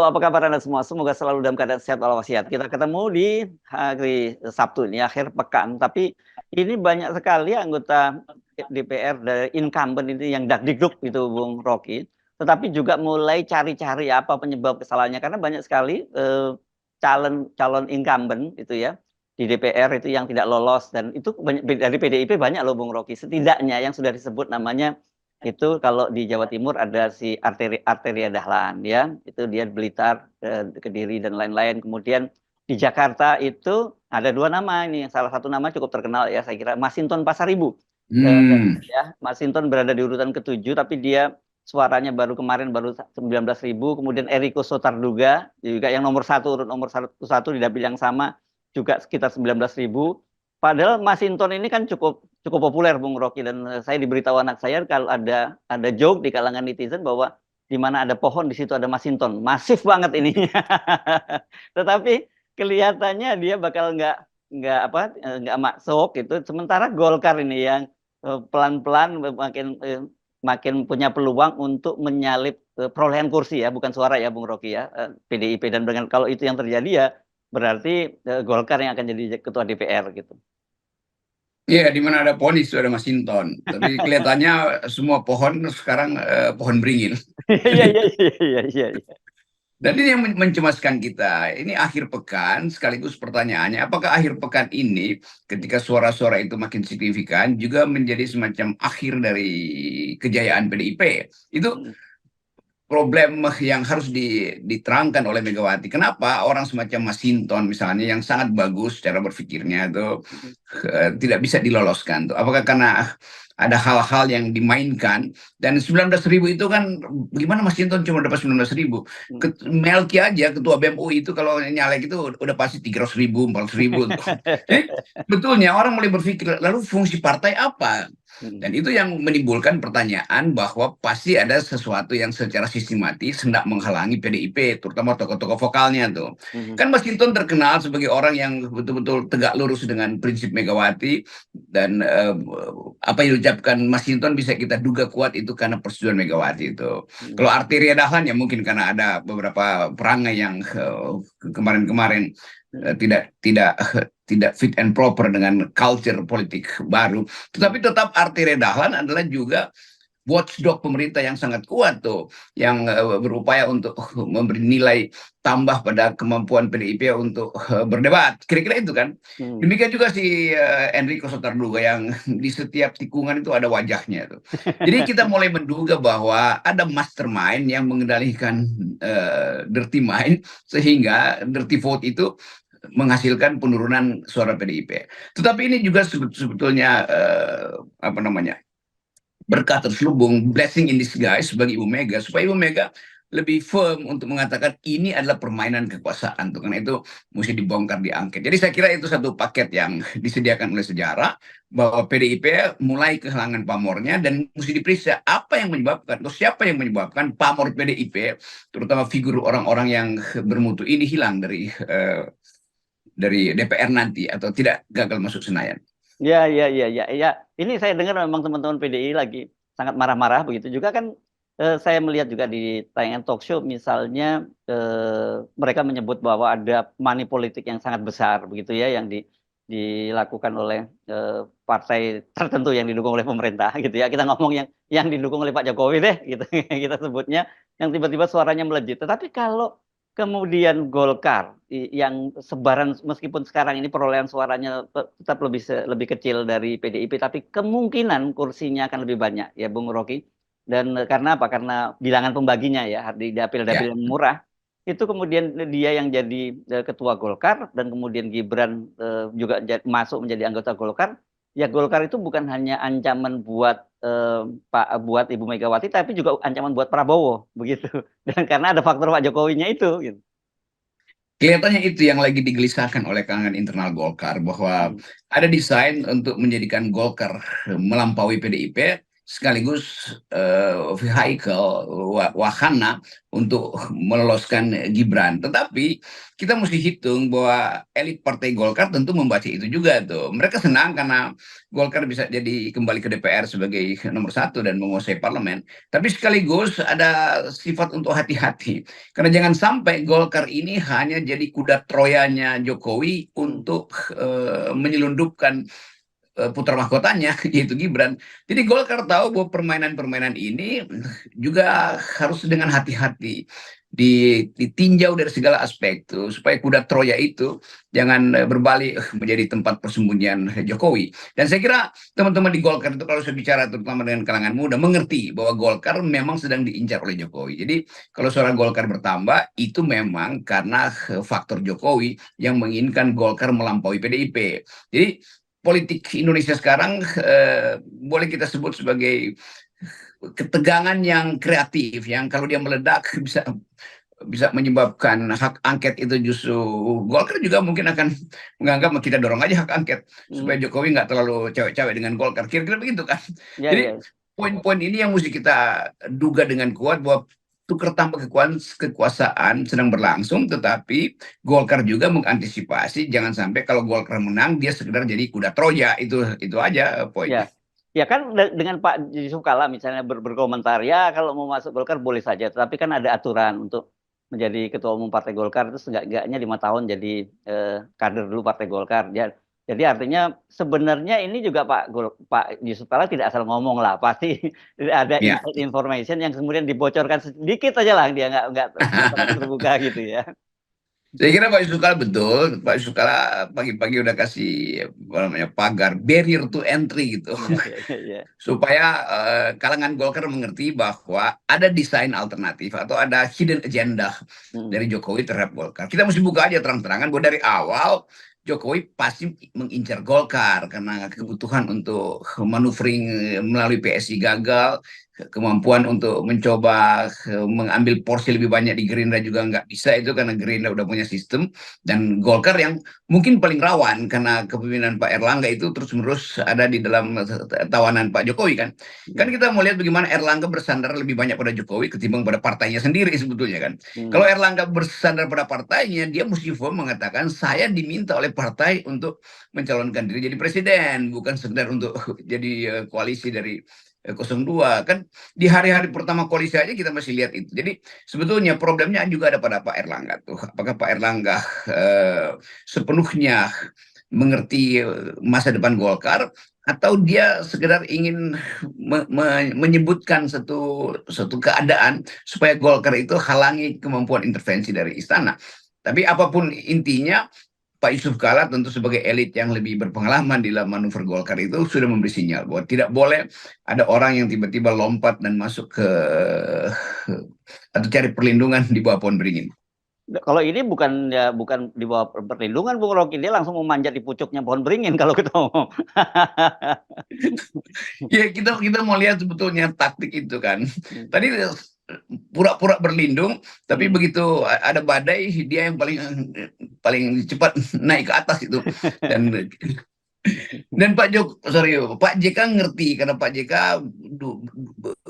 apa kabar Anda semua? Semoga selalu dalam keadaan sehat walafiat. Kita ketemu di hari Sabtu ini, akhir pekan. Tapi ini banyak sekali anggota DPR dari incumbent ini yang dakdikduk gitu, Bung Rocky. Tetapi juga mulai cari-cari apa penyebab kesalahannya. Karena banyak sekali calon incumbent itu ya di DPR itu yang tidak lolos. Dan itu banyak, dari PDIP banyak loh Bung Rocky. Setidaknya yang sudah disebut namanya itu kalau di Jawa Timur ada si Arteria Dahlan ya, itu dia Blitar, Kediri dan lain-lain. Kemudian di Jakarta itu ada dua nama ini, salah satu nama cukup terkenal ya saya kira, Masinton Pasaribu. Ya, Masinton berada di urutan ke-7 tapi dia suaranya baru kemarin baru 19.000. Kemudian Eriko Sotarduga juga yang nomor 1, urut nomor 1 di dapil yang sama juga sekitar 19.000. Padahal Masinton ini kan cukup populer Bung Rocky, dan saya diberitahu anak saya kalau ada joke di kalangan netizen bahwa di mana ada pohon di situ ada Masinton, masif banget ini. Tetapi kelihatannya dia bakal nggak masuk gitu. Sementara Golkar ini yang pelan-pelan makin punya peluang untuk menyalip perolehan kursi ya, bukan suara ya Bung Rocky ya, PDIP. Dan dengan kalau itu yang terjadi ya berarti Golkar yang akan jadi ketua DPR gitu. Iya, di mana ada pohon itu ada Masinton. Tapi kelihatannya semua pohon sekarang pohon beringin. Iya. Dan ini yang mencemaskan kita. Ini akhir pekan, sekaligus pertanyaannya, apakah akhir pekan ini ketika suara-suara itu makin signifikan juga menjadi semacam akhir dari kejayaan PDIP? Itu problem yang harus diterangkan oleh Megawati. Kenapa orang semacam Masinton misalnya yang sangat bagus cara berpikirnya itu tidak bisa diloloskan tuh? Apakah karena ada hal-hal yang dimainkan, dan 19.000 itu kan gimana Masinton cuma dapat 19.000? Melki aja ketua BEM UI itu kalau nyalek itu udah pasti 300.000, 400.000. Jadi betulnya orang mulai berpikir lalu fungsi partai apa? Dan itu yang menimbulkan pertanyaan bahwa pasti ada sesuatu yang secara sistematis hendak menghalangi PDIP, terutama tokoh-tokoh vokalnya tuh. Kan Masinton terkenal sebagai orang yang betul-betul tegak lurus dengan prinsip Megawati, dan apa yang diucapkan Masinton bisa kita duga kuat itu karena persetujuan Megawati itu. Kalau Arteria Dahlan ya mungkin karena ada beberapa perangai yang kemarin-kemarin tidak fit and proper dengan culture politik baru. Tetapi tetap Arteria Dahlan adalah juga watchdog pemerintah yang sangat kuat tuh, yang berupaya untuk memberi nilai tambah pada kemampuan PDIP untuk berdebat. Kira-kira itu kan. Demikian juga si Enrico Sotarduga yang di setiap tikungan itu ada wajahnya tuh. Jadi kita mulai menduga bahwa ada mastermind yang mengendalikan dirty mind, sehingga dirty vote itu menghasilkan penurunan suara PDIP. Tetapi ini juga sebetulnya berkah terselubung, blessing in disguise bagi Ibu Mega, supaya Ibu Mega lebih firm untuk mengatakan ini adalah permainan kekuasaan. Karena itu mesti dibongkar, diangket. Jadi saya kira itu satu paket yang disediakan oleh sejarah, bahwa PDIP mulai kehilangan pamornya, dan mesti diperiksa apa yang menyebabkan, atau siapa yang menyebabkan pamor PDIP, terutama figur orang-orang yang bermutu ini hilang dari DPR nanti, atau tidak gagal masuk Senayan. Ya. Ini saya dengar memang teman-teman PDI lagi sangat marah-marah begitu juga kan. Saya melihat juga di tayangan talk show misalnya mereka menyebut bahwa ada money politik yang sangat besar begitu ya yang dilakukan oleh partai tertentu yang didukung oleh pemerintah gitu ya. Kita ngomong yang didukung oleh Pak Jokowi deh gitu kita sebutnya, yang tiba-tiba suaranya melejit. Tetapi kalau kemudian Golkar yang sebaran, meskipun sekarang ini perolehan suaranya tetap lebih kecil dari PDIP, tapi kemungkinan kursinya akan lebih banyak ya Bung Rocky. Dan karena apa? Karena bilangan pembaginya ya di dapil-dapil yang murah. Itu kemudian dia yang jadi ketua Golkar, dan kemudian Gibran juga masuk menjadi anggota Golkar. Ya Golkar itu bukan hanya ancaman buat buat Ibu Megawati, tapi juga ancaman buat Prabowo begitu. Dan karena ada faktor Pak Jokowinya itu gitu. Kelihatannya itu yang lagi digelisahkan oleh kalangan internal Golkar, bahwa ada desain untuk menjadikan Golkar melampaui PDIP, sekaligus vehicle, wahana untuk meloloskan Gibran. Tetapi kita mesti hitung bahwa elit Partai Golkar tentu membaca itu juga tuh. Mereka senang karena Golkar bisa jadi kembali ke DPR sebagai nomor satu dan menguasai parlemen. Tapi sekaligus ada sifat untuk hati-hati. Karena jangan sampai Golkar ini hanya jadi kuda Troyanya Jokowi untuk menyelundupkan putra mahkotanya, yaitu Gibran. Jadi Golkar tahu bahwa permainan-permainan ini juga harus dengan hati-hati ditinjau dari segala aspek tuh, supaya kuda Troya itu jangan berbalik menjadi tempat persembunyian Jokowi. Dan saya kira teman-teman di Golkar itu kalau saya bicara terutama dengan kalangan muda mengerti bahwa Golkar memang sedang diincar oleh Jokowi. Jadi kalau suara Golkar bertambah itu memang karena faktor Jokowi yang menginginkan Golkar melampaui PDIP. Jadi politik Indonesia sekarang boleh kita sebut sebagai ketegangan yang kreatif, yang kalau dia meledak bisa menyebabkan hak angket itu justru Golkar juga mungkin akan menganggap kita dorong aja hak angket supaya Jokowi nggak terlalu cewek-cewek dengan Golkar, kira-kira begitu kan. Jadi poin-poin ini yang mesti kita duga dengan kuat bahwa tukar tambah kekuasaan sedang berlangsung, tetapi Golkar juga mengantisipasi jangan sampai kalau Golkar menang dia sekedar jadi kuda Troya. Itu aja poinnya. Ya kan dengan Pak Yusuf Kala misalnya berkomentar ya kalau mau masuk Golkar boleh saja, tetapi kan ada aturan untuk menjadi ketua umum Partai Golkar itu enggaknya 5 tahun jadi kader dulu Partai Golkar. Jadi artinya sebenarnya ini juga Pak Yusuf Kala tidak asal ngomong lah, pasti ada information yang kemudian dibocorkan sedikit aja lah, dia nggak terbuka gitu ya. Saya kira Pak Yusuf Kala betul, Pak Yusuf Kala pagi-pagi udah kasih apa namanya pagar barrier to entry gitu, supaya kalangan Golkar mengerti bahwa ada desain alternatif atau ada hidden agenda dari Jokowi terhadap Golkar. Kita mesti buka aja terang-terangan bahwa dari awal Jokowi pasti mengincar Golkar karena kebutuhan untuk maneuvering melalui PSI gagal, kemampuan untuk mencoba mengambil porsi lebih banyak di Gerindra juga nggak bisa itu karena Gerindra udah punya sistem, dan Golkar yang mungkin paling rawan karena kepemimpinan Pak Erlangga itu terus-menerus ada di dalam tawanan Pak Jokowi kan. Kan kita mau lihat bagaimana Erlangga bersandar lebih banyak pada Jokowi ketimbang pada partainya sendiri sebetulnya kan. Kalau Erlangga bersandar pada partainya, dia mesti mengatakan saya diminta oleh partai untuk mencalonkan diri jadi presiden, bukan sekedar untuk jadi koalisi dari 02 kan. Di hari-hari pertama koalisi aja kita masih lihat itu. Jadi sebetulnya problemnya juga ada pada Pak Erlangga tuh. Apakah Pak Erlangga sepenuhnya mengerti masa depan Golkar atau dia sekedar ingin menyebutkan satu keadaan supaya Golkar itu halangi kemampuan intervensi dari istana. Tapi apapun intinya, Pak Yusuf Kala tentu sebagai elit yang lebih berpengalaman di dalam manuver Golkar itu sudah memberi sinyal bahwa tidak boleh ada orang yang tiba-tiba lompat dan masuk ke atau cari perlindungan di bawah pohon beringin. Kalau ini bukan di bawah perlindungan, Bung Rocky, dia langsung memanjat di pucuknya pohon beringin kalau ketemu. Ya kita mau lihat sebetulnya taktik itu kan. Tadi pura-pura berlindung, tapi begitu ada badai dia yang paling cepat naik ke atas itu. Dan Pak JK ngerti karena Pak JK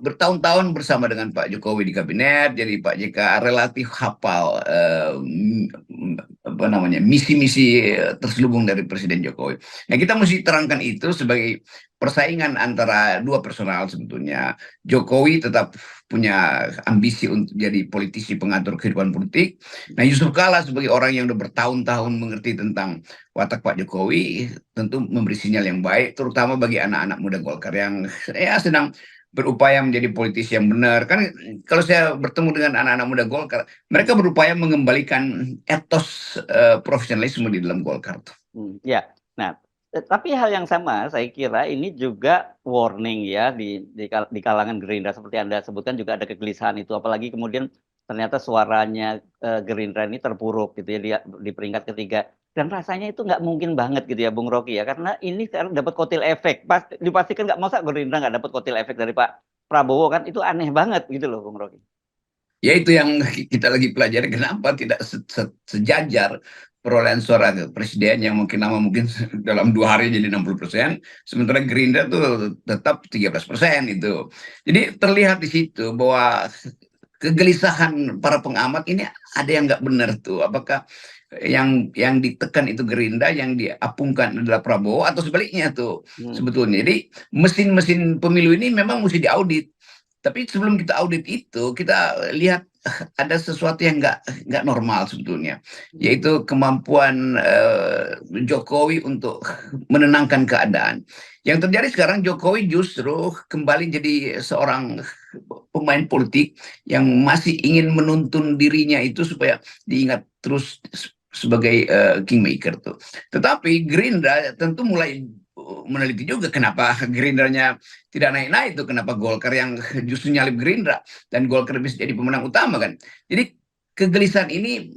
bertahun-tahun bersama dengan Pak Jokowi di kabinet, jadi Pak JK relatif hafal misi-misi terselubung dari Presiden Jokowi. Nah, kita mesti terangkan itu sebagai persaingan antara dua personal sebetulnya. Jokowi tetap punya ambisi untuk jadi politisi pengatur kehidupan politik. Nah, Yusuf Kala sebagai orang yang udah bertahun-tahun mengerti tentang watak Pak Jokowi tentu memberi sinyal yang baik, terutama bagi anak-anak muda Golkar yang sedang berupaya menjadi politisi yang benar. Kan kalau saya bertemu dengan anak-anak muda Golkar, mereka berupaya mengembalikan etos profesionalisme di dalam Golkar. Ya, nah tapi hal yang sama saya kira ini juga warning ya di kalangan Gerindra seperti Anda sebutkan juga ada kegelisahan itu, apalagi kemudian ternyata suaranya Gerindra ini terpuruk gitu ya di peringkat ketiga. Dan rasanya itu nggak mungkin banget gitu ya Bung Rocky ya, karena ini sekarang dapat kotil efek. Dipastikan nggak, masa Gerindra nggak dapat kotil efek dari Pak Prabowo kan, itu aneh banget gitu loh Bung Rocky. Ya itu yang kita lagi pelajari, kenapa tidak sejajar perolehan suara ke presiden yang mungkin lama mungkin dalam 2 hari jadi 60%, sementara Gerindra tuh tetap 13% itu. Jadi terlihat di situ bahwa kegelisahan para pengamat ini ada yang nggak benar tuh. Apakah yang ditekan itu Gerindra, yang diapungkan adalah Prabowo, atau sebaliknya tuh sebetulnya. Jadi mesin-mesin pemilu ini memang mesti diaudit. Tapi sebelum kita audit itu, kita lihat ada sesuatu yang nggak normal sebetulnya, yaitu kemampuan Jokowi untuk menenangkan keadaan. Yang terjadi sekarang, Jokowi justru kembali jadi seorang pemain politik yang masih ingin menuntun dirinya itu supaya diingat terus sebagai kingmaker tuh. Tetapi Gerindra tentu mulai meneliti juga kenapa Gerindranya tidak naik-naik itu, kenapa Golkar yang justru nyalip Gerindra dan Golkar bisa jadi pemenang utama kan. Jadi kegelisahan ini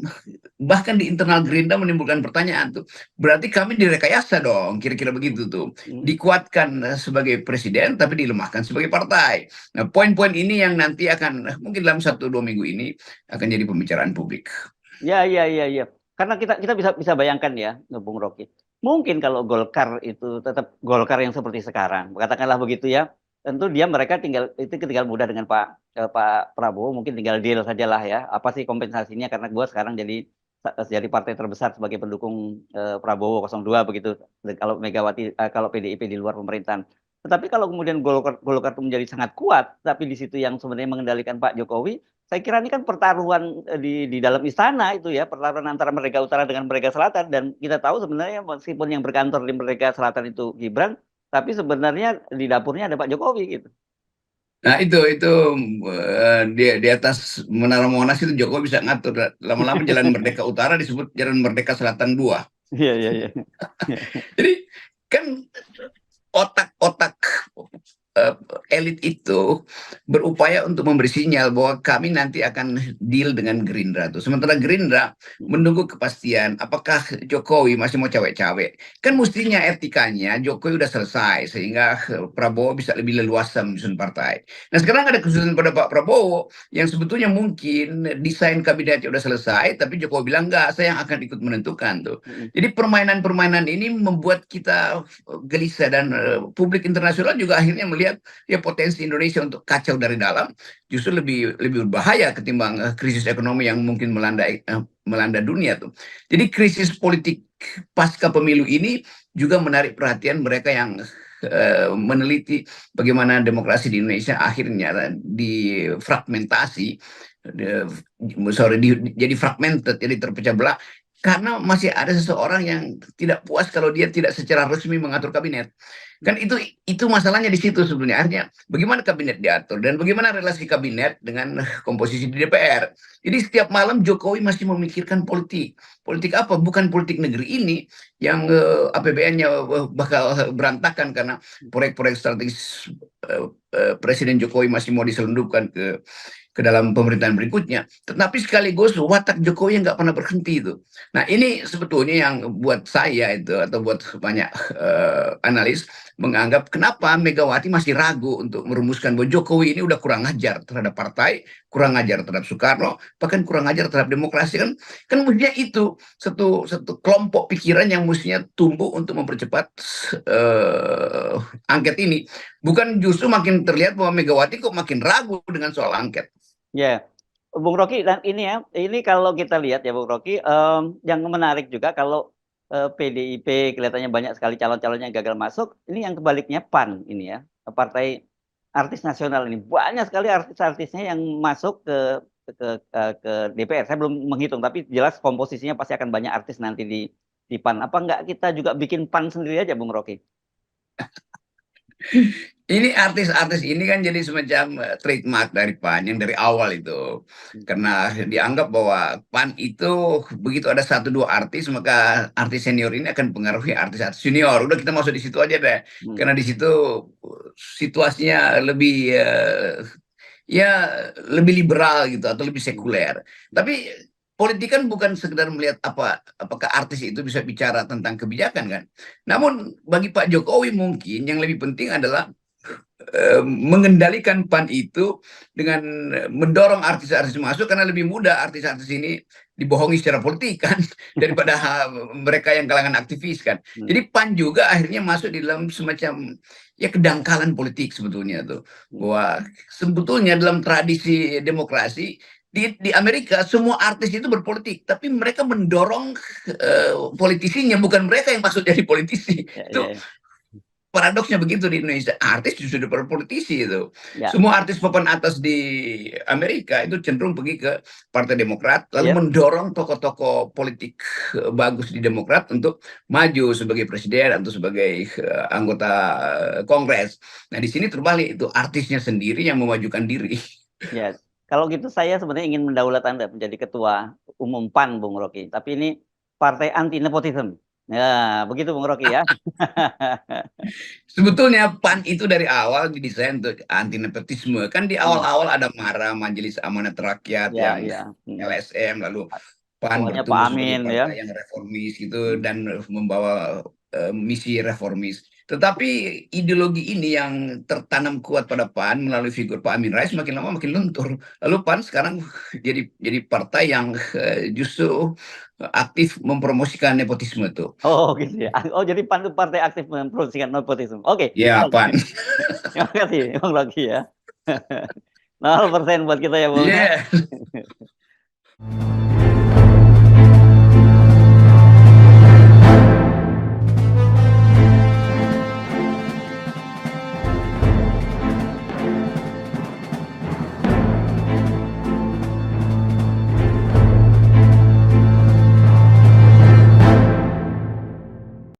bahkan di internal Gerindra menimbulkan pertanyaan tuh. Berarti kami direkayasa dong, kira-kira begitu tuh. Dikuatkan sebagai presiden tapi dilemahkan sebagai partai. Nah, poin-poin ini yang nanti akan mungkin dalam 1-2 minggu ini akan jadi pembicaraan publik. Ya. Karena kita bisa bayangkan ya, Bung Rocky. Mungkin kalau Golkar itu tetap Golkar yang seperti sekarang, katakanlah begitu ya. Tentu mereka tinggal mudah dengan Pak Prabowo, mungkin tinggal deal sajalah ya. Apa sih kompensasinya, karena gue sekarang jadi partai terbesar sebagai pendukung Prabowo 02 begitu. Kalau Megawati, kalau PDIP di luar pemerintahan. Tetapi kalau kemudian Golkar itu menjadi sangat kuat, tapi di situ yang sebenarnya mengendalikan Pak Jokowi, saya kira ini kan pertaruhan di dalam istana itu ya, pertaruhan antara Merdeka Utara dengan Merdeka Selatan. Dan kita tahu sebenarnya meskipun yang berkantor di Merdeka Selatan itu Gibran, tapi sebenarnya di dapurnya ada Pak Jokowi gitu. Nah itu di atas Menara Monas itu Jokowi bisa ngatur. Lama-lama Jalan Merdeka Utara disebut Jalan Merdeka Selatan 2. Iya. Jadi kan otak-otak elit itu berupaya untuk memberi sinyal bahwa kami nanti akan deal dengan Gerindra tuh. Sementara Gerindra menunggu kepastian apakah Jokowi masih mau cawe-cawe. Kan mestinya etikanya Jokowi udah selesai sehingga Prabowo bisa lebih leluasa menyusun partai. Nah sekarang ada kesulitan pada Pak Prabowo yang sebetulnya mungkin desain kabinetnya udah selesai, tapi Jokowi bilang enggak, saya yang akan ikut menentukan tuh. Jadi permainan-permainan ini membuat kita gelisah, dan publik internasional juga akhirnya melihat ya potensi Indonesia untuk kacau dari dalam justru lebih berbahaya ketimbang krisis ekonomi yang mungkin melanda dunia tuh. Jadi krisis politik pasca pemilu ini juga menarik perhatian mereka yang meneliti bagaimana demokrasi di Indonesia akhirnya difragmentasi, jadi fragmented, jadi terpecah belah karena masih ada seseorang yang tidak puas kalau dia tidak secara resmi mengatur kabinet. Kan itu masalahnya di situ sebenarnya. Akhirnya bagaimana kabinet diatur dan bagaimana relasi kabinet dengan komposisi di DPR. Jadi setiap malam Jokowi masih memikirkan politik. Politik apa? Bukan politik negeri ini yang APBN-nya bakal berantakan karena proyek-proyek strategis Presiden Jokowi masih mau diselundupkan ke dalam pemerintahan berikutnya, tetapi sekaligus watak Jokowi yang nggak pernah berhenti itu. Nah ini sebetulnya yang buat saya itu atau buat banyak analis menganggap kenapa Megawati masih ragu untuk merumuskan bahwa Jokowi ini udah kurang ajar terhadap partai, kurang ajar terhadap Soekarno, bahkan kurang ajar terhadap demokrasi. Kan mestinya itu satu kelompok pikiran yang mestinya tumbuh untuk mempercepat angket ini. Bukan justru makin terlihat bahwa Megawati kok makin ragu dengan soal angket. Ya, Bung Rocky, dan ini kalau kita lihat ya Bung Rocky, yang menarik juga kalau PDIP kelihatannya banyak sekali calon-calonnya yang gagal masuk. Ini yang kebaliknya PAN ini ya, partai artis nasional ini banyak sekali artis-artisnya yang masuk ke DPR. Saya belum menghitung, tapi jelas komposisinya pasti akan banyak artis nanti di PAN. Apa enggak kita juga bikin PAN sendiri aja, Bung Rocky? Ini artis-artis ini kan jadi semacam trademark dari PAN yang dari awal itu. Karena dianggap bahwa PAN itu begitu ada 1-2 artis, maka artis senior ini akan mempengaruhi artis-artis junior. Udah kita masuk di situ aja deh. Karena di situ situasinya lebih lebih liberal gitu atau lebih sekuler. Tapi politik kan bukan sekedar melihat apakah artis itu bisa bicara tentang kebijakan kan. Namun bagi Pak Jokowi mungkin yang lebih penting adalah mengendalikan PAN itu dengan mendorong artis-artis masuk, karena lebih mudah artis-artis ini dibohongi secara politik kan daripada mereka yang kalangan aktivis kan. Jadi PAN juga akhirnya masuk di dalam semacam ya kedangkalan politik sebetulnya tuh. Bahwa sebetulnya dalam tradisi demokrasi di Amerika semua artis itu berpolitik, tapi mereka mendorong politisinya, bukan mereka yang masuk jadi politisi. Itu paradoksnya begitu di Indonesia, artis justru daripada politisi itu. Semua artis papan atas di Amerika itu cenderung pergi ke Partai Demokrat, lalu mendorong tokoh-tokoh politik bagus di Demokrat untuk maju sebagai presiden atau sebagai anggota Kongres. Nah di sini terbalik, itu artisnya sendiri yang memajukan diri. Ya, kalau gitu saya sebenarnya ingin mendaulat Anda menjadi ketua umum PAN, Bung Rocky. Tapi ini partai anti nepotisme. Ya, begitu Bung Rocky ya. Sebetulnya PAN itu dari awal didesain untuk anti nepotisme. Kan di awal-awal ada MARA, Majelis Amanat Rakyat, yang LSM, lalu PAN bertumbuh sebagai partai yang reformis gitu dan membawa misi reformis. Tetapi ideologi ini yang tertanam kuat pada PAN melalui figur Pak Amin Rais makin lama makin luntur. Lalu PAN sekarang jadi partai yang justru aktif mempromosikan nepotisme tuh. Oh gitu ya. Oh jadi PAN itu partai aktif mempromosikan nepotisme. Oke. Ya PAN. Terima kasih Bung Rocky ya. 0% buat kita ya Bung.